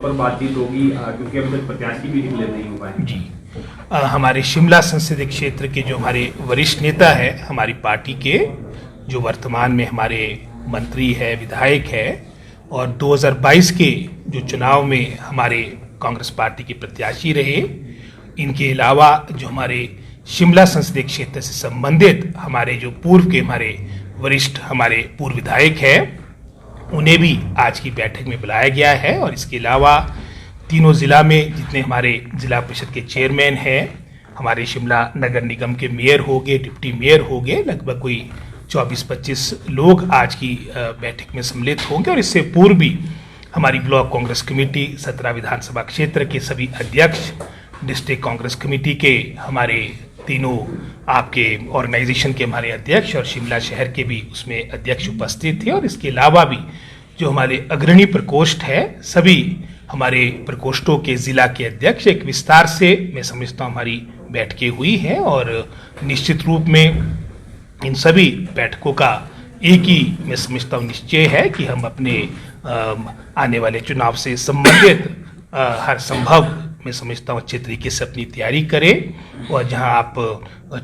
पर बातचीत होगी, क्योंकि अभी तक प्रत्याशी भी डिक्लेयर नहीं हो पाए? जी, हमारे शिमला संसदीय क्षेत्र के जो हमारे वरिष्ठ नेता है हमारी पार्टी के, जो वर्तमान में हमारे मंत्री है, विधायक है, और 2022 के जो चुनाव में हमारे कांग्रेस पार्टी के प्रत्याशी रहे, इनके अलावा जो हमारे शिमला संसदीय क्षेत्र से संबंधित हमारे जो पूर्व के हमारे वरिष्ठ हमारे पूर्व विधायक है, उन्हें भी आज की बैठक में बुलाया गया है। और इसके अलावा तीनों जिला में जितने हमारे जिला परिषद के चेयरमैन हैं, हमारे शिमला नगर निगम के मेयर हो गए, डिप्टी मेयर हो गए, लगभग कोई 24-25 लोग आज की बैठक में सम्मिलित होंगे। और इससे पूर्व भी हमारी ब्लॉक कांग्रेस कमेटी 17 विधानसभा क्षेत्र के सभी अध्यक्ष, डिस्ट्रिक्ट कांग्रेस कमेटी के हमारे तीनों आपके ऑर्गेनाइजेशन के हमारे अध्यक्ष और शिमला शहर के भी उसमें अध्यक्ष उपस्थित थे। और इसके अलावा भी जो हमारे अग्रणी प्रकोष्ठ है, सभी हमारे प्रकोष्ठों के जिला के अध्यक्ष एक विस्तार से मैं समझता हूँ हमारी बैठकें हुई हैं। और निश्चित रूप में इन सभी बैठकों का एक ही मैं समझता हूँ निश्चय है कि हम अपने आने वाले चुनाव से संबंधित हर संभव मैं समझता हूँ अच्छे तरीके से अपनी तैयारी करें। और जहां आप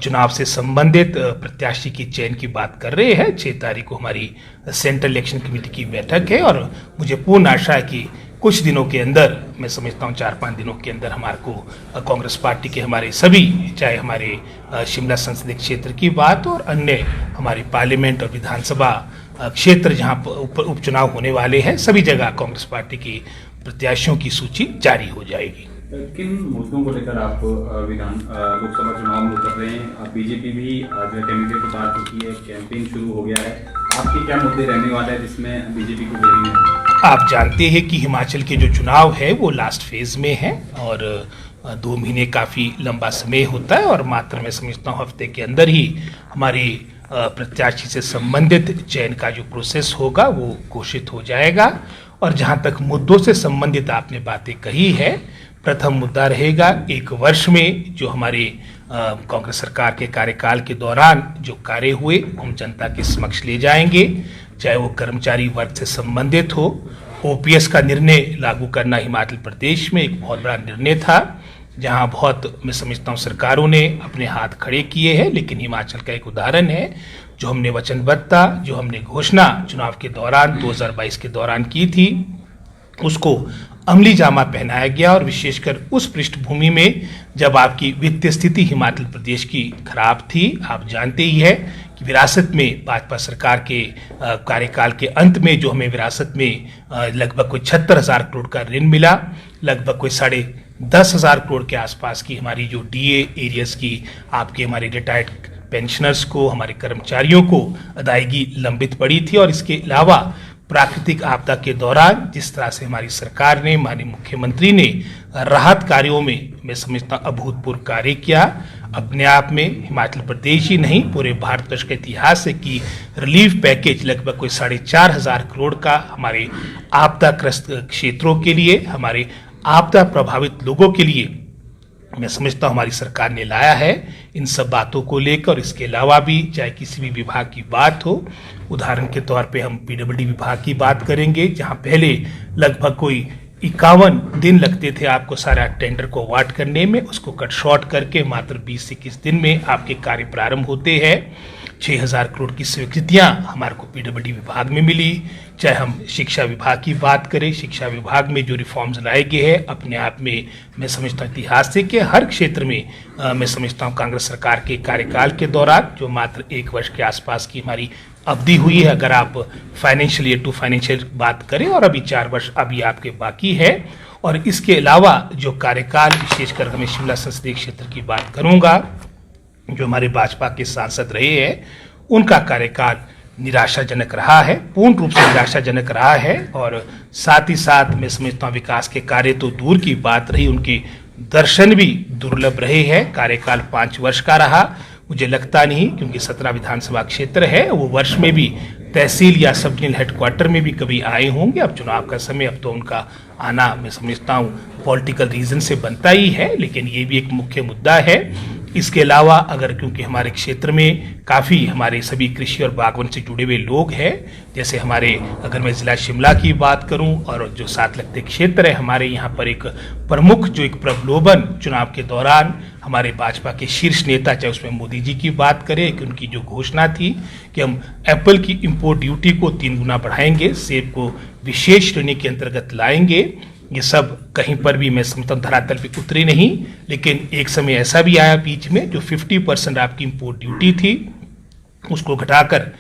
चुनाव से संबंधित प्रत्याशी की चयन की बात कर रहे हैं, 6 तारीख को हमारी सेंट्रल इलेक्शन कमेटी की बैठक है। और मुझे पूर्ण आशा है कि कुछ दिनों के अंदर, मैं समझता हूँ 4-5 दिनों के अंदर, हमारे को कांग्रेस पार्टी के हमारे सभी, चाहे हमारे शिमला संसदीय क्षेत्र की बात और अन्य हमारी पार्लियामेंट और विधानसभा क्षेत्र जहाँ उपचुनाव होने वाले हैं, सभी जगह कांग्रेस पार्टी की प्रत्याशियों की सूची जारी हो जाएगी। किन मुद्दों को लेकर आप लोकसभा चुनाव में उतर रहे हैं? बीजेपी भी जो कैंडिडेट उतार चुकी है, कैंपेन शुरू हो गया है, आपके क्या मुद्दे रहने वाले हैं जिसमें बीजेपी को घेरेंगे? आप जानते हैं कि हिमाचल के जो चुनाव है वो लास्ट फेज में है और 2 महीने काफ़ी लंबा समय होता है। और मात्र मैं समझता हूँ हफ्ते के अंदर ही हमारी प्रत्याशी से संबंधित चयन का जो प्रोसेस होगा वो घोषित हो जाएगा। और जहाँ तक मुद्दों से संबंधित आपने बातें कही है, प्रथम मुद्दा रहेगा 1 वर्ष में जो हमारे कांग्रेस सरकार के कार्यकाल के दौरान जो कार्य हुए हम जनता के समक्ष ले जाएंगे, चाहे वो कर्मचारी वर्ग से संबंधित हो। ओपीएस का निर्णय लागू करना हिमाचल प्रदेश में एक बहुत बड़ा निर्णय था, जहां बहुत मैं समझता हूँ सरकारों ने अपने हाथ खड़े किए हैं, लेकिन हिमाचल का एक उदाहरण है जो हमने वचनबद्धता, जो हमने घोषणा चुनाव के दौरान 2022 के दौरान की थी, उसको अमली जामा पहनाया गया। और विशेषकर उस पृष्ठभूमि में जब आपकी वित्तीय स्थिति हिमाचल प्रदेश की खराब थी, आप जानते ही है कि विरासत में भाजपा सरकार के कार्यकाल के अंत में जो हमें विरासत में लगभग कोई 76,000 करोड़ का ऋण मिला, लगभग कोई 10,500 करोड़ के आसपास की हमारी जो डीए एरियर्स की आपके हमारे रिटायर्ड पेंशनर्स को, हमारे कर्मचारियों को अदायगी लंबित पड़ी थी। और इसके अलावा प्राकृतिक आपदा के दौरान जिस तरह से हमारी सरकार ने, हमारे मुख्यमंत्री ने राहत कार्यों में मैं समझता हूँ अभूतपूर्व कार्य किया। अपने आप में हिमाचल प्रदेश ही नहीं, पूरे भारतवर्ष के इतिहास से कि रिलीफ पैकेज लगभग कोई 4,500 करोड़ का हमारे आपदाग्रस्त क्षेत्रों के लिए, हमारे आपदा प्रभावित लोगों के लिए मैं समझता हूँ हमारी सरकार ने लाया है। इन सब बातों को लेकर, इसके अलावा भी चाहे किसी भी विभाग की बात हो, उदाहरण के तौर पे हम पीडब्ल्यूडी विभाग की बात करेंगे, जहाँ पहले लगभग कोई 51 दिन लगते थे आपको सारा टेंडर को अवार्ड करने में, उसको कट शॉर्ट करके मात्र 20 से 21 दिन में आपके कार्य प्रारंभ होते हैं। 6,000 करोड़ की स्वीकृतियां हमारे को पीडब्ल्यूडी विभाग में मिली। चाहे हम शिक्षा विभाग की बात करें, शिक्षा विभाग में जो रिफॉर्म्स लाए गए हैं, अपने आप में मैं समझता हूँ इतिहास से कि हर क्षेत्र में मैं समझता हूँ कांग्रेस सरकार के कार्यकाल के दौरान जो मात्र 1 वर्ष के आसपास की हमारी अवधि हुई है, अगर आप फाइनेंशियल ईयर टू फाइनेंशियल बात करें, और अभी 4 वर्ष अभी आपके बाकी है। और इसके अलावा जो कार्यकाल, विशेषकर मैं शिमला संसदीय क्षेत्र की बात करूंगा, जो हमारे भाजपा के सांसद रहे हैं, उनका कार्यकाल निराशाजनक रहा है, पूर्ण रूप से निराशाजनक रहा है। और साथ ही साथ मैं समझता हूँ विकास के कार्य तो दूर की बात रही, उनके दर्शन भी दुर्लभ रहे हैं। कार्यकाल 5 वर्ष का रहा, मुझे लगता नहीं, क्योंकि 17 विधानसभा क्षेत्र है, वो वर्ष में भी तहसील या सब डिवीजनल हेडक्वार्टर में भी कभी आए होंगे। अब चुनाव का समय, अब तो उनका आना मैं समझता हूँ पॉलिटिकल रीजन से बनता ही है। लेकिन ये भी एक मुख्य मुद्दा है इसके अलावा अगर क्योंकि हमारे क्षेत्र में काफ़ी हमारे सभी कृषि और बागवान से जुड़े हुए लोग हैं, जैसे हमारे अगर मैं ज़िला शिमला की बात करूं और जो साथ लगते क्षेत्र है, हमारे यहाँ पर एक प्रमुख जो एक प्रलोभन चुनाव के दौरान हमारे भाजपा के शीर्ष नेता, चाहे उसमें मोदी जी की बात करें कि उनकी जो घोषणा थी कि हम एप्पल की इंपोर्ट ड्यूटी को 3 गुना बढ़ाएंगे, सेब को विशेष श्रेणी के अंतर्गत लाएंगे, ये सब कहीं पर भी मैं समझता हूँ धरातल पे उतरी नहीं। लेकिन एक समय ऐसा भी आया बीच में जो 50% आपकी इंपोर्ट ड्यूटी थी उसको घटाकर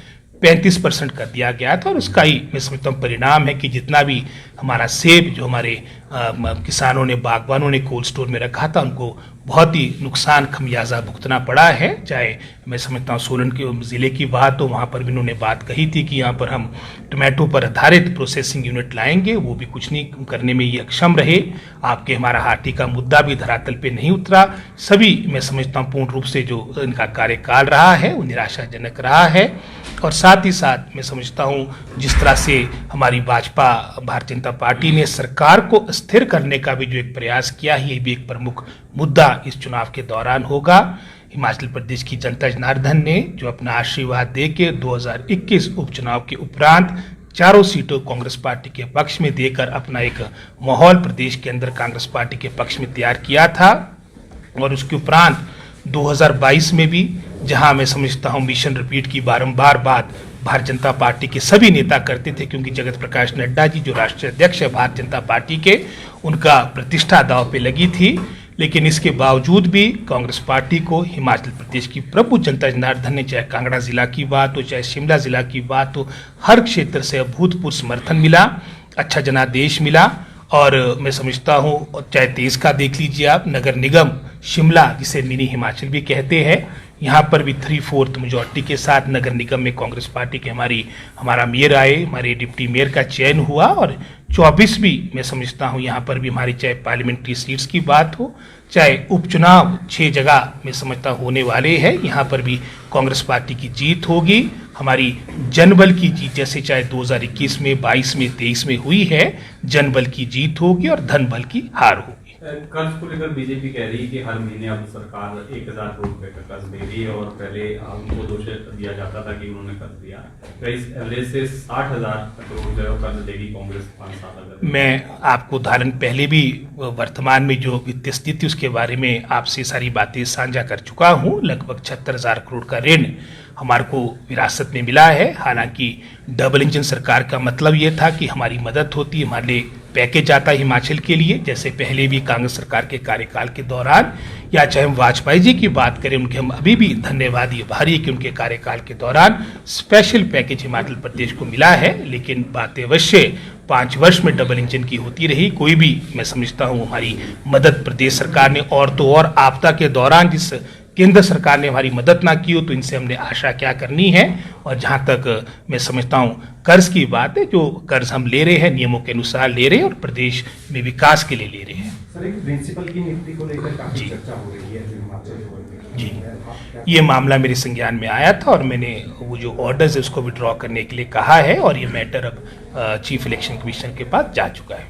35% कर दिया गया था, और उसका ही मैं समझता हूँ परिणाम है कि जितना भी हमारा सेब जो हमारे किसानों ने, बागवानों ने कोल्ड स्टोर में रखा था, उनको बहुत ही नुकसान खमियाजा भुगतना पड़ा है। चाहे मैं समझता हूँ सोलन के ज़िले की बात, तो वहाँ पर भी उन्होंने बात कही थी कि यहाँ पर हम टोमेटो पर आधारित प्रोसेसिंग यूनिट लाएंगे, वो भी कुछ नहीं करने में ये अक्षम रहे। आपके हमारा हाथी का मुद्दा भी धरातल पे नहीं उतरा। सभी मैं समझता हूँ पूर्ण रूप से जो इनका कार्यकाल रहा है वो निराशाजनक रहा है। और साथ ही साथ मैं समझता हूँ जिस तरह से हमारी भाजपा भारतीय जनता पार्टी ने सरकार को स्थिर करने का भी जो एक प्रयास किया है, ये भी एक प्रमुख मुद्दा इस चुनाव के दौरान होगा। हिमाचल प्रदेश की जनता जनार्दन ने जो अपना आशीर्वाद दे के 2021 उपचुनाव के उपरांत चारों सीटों कांग्रेस पार्टी के पक्ष में देकर अपना एक माहौल प्रदेश के अंदर कांग्रेस पार्टी के पक्ष में तैयार किया था। और उसके उपरांत 2022 में भी जहां मैं समझता हूं मिशन रिपीट की बारंबार बात भारतीय जनता पार्टी के सभी नेता करते थे, क्योंकि जगत प्रकाश नड्डा जी जो राष्ट्रीय अध्यक्ष है भारतीय जनता पार्टी के, उनका प्रतिष्ठा दांव पे लगी थी। लेकिन इसके बावजूद भी कांग्रेस पार्टी को हिमाचल प्रदेश की प्रभु जनता जनार्दन ने, चाहे कांगड़ा जिला की बात हो, चाहे शिमला जिला की बात हो, हर क्षेत्र से अभूतपूर्व समर्थन मिला, अच्छा जनादेश मिला। और मैं समझता हूँ चाहे देश का देख लीजिए आप, नगर निगम शिमला जिसे मिनी हिमाचल भी कहते हैं, यहाँ पर भी 3/4 मेजॉरिटी के साथ नगर निगम में कांग्रेस पार्टी के हमारा मेयर आए, हमारे डिप्टी मेयर का चयन हुआ। और 24 भी मैं समझता हूँ यहाँ पर भी हमारी चाहे पार्लियामेंट्री सीट्स की बात हो, चाहे उपचुनाव 6 जगह मैं समझता होने वाले हैं, यहाँ पर भी कांग्रेस पार्टी की जीत होगी। हमारी जनबल की जीत जैसे चाहे 2021 में, 22 में, 23 में हुई है, जनबल की जीत होगी और धनबल की हार होगी। कर्ज को लेकर बीजेपी कह रही है कि हर महीने अब सरकार 1000 करोड़ रुपए का कर्ज दे रही है, और पहले उनको दोष दिया जाता था कि उन्होंने कर्ज दिया, तो इस एवरेज से 60,000 करोड़ जो कर्ज देगी कांग्रेस 5 साल अगर। मैं आपको उदाहरण पहले भी वर्तमान में जो वित्तीय स्थिति उसके बारे में आपसे सारी बातें साझा कर चुका हूँ। लगभग 76,000 करोड़ का ऋण हमारे को विरासत में मिला है। हालांकि डबल इंजन सरकार का मतलब ये था कि हमारी मदद होती, हमारे लिए पैकेज आता है हिमाचल के लिए, जैसे पहले भी कांग्रेस सरकार के कार्यकाल के दौरान, या चाहे हम वाजपेयी जी की बात करें, उनके हम अभी भी धन्यवाद ये भारी है कि उनके कार्यकाल के दौरान स्पेशल पैकेज हिमाचल प्रदेश को मिला है। लेकिन बात अवश्य 5 वर्ष में डबल इंजन की होती रही। कोई भी मैं समझता हूँ हमारी मदद प्रदेश सरकार ने, और तो और आपदा के दौरान जिस केंद्र सरकार ने हमारी मदद ना की हो, तो इनसे हमने आशा क्या करनी है। और जहां तक मैं समझता हूं कर्ज की बात है, जो कर्ज हम ले रहे हैं नियमों के अनुसार ले रहे हैं और प्रदेश में विकास के लिए ले रहे हैं। सर, एक प्रिंसिपल की नियुक्ति को लेकर काफी चर्चा हो रही है जी, ये मामला मेरे संज्ञान में आया था और मैंने वो जो ऑर्डर्स है उसको विड्रॉ करने के लिए कहा है, और ये मैटर अब चीफ इलेक्शन कमिश्नर के पास जा चुका है।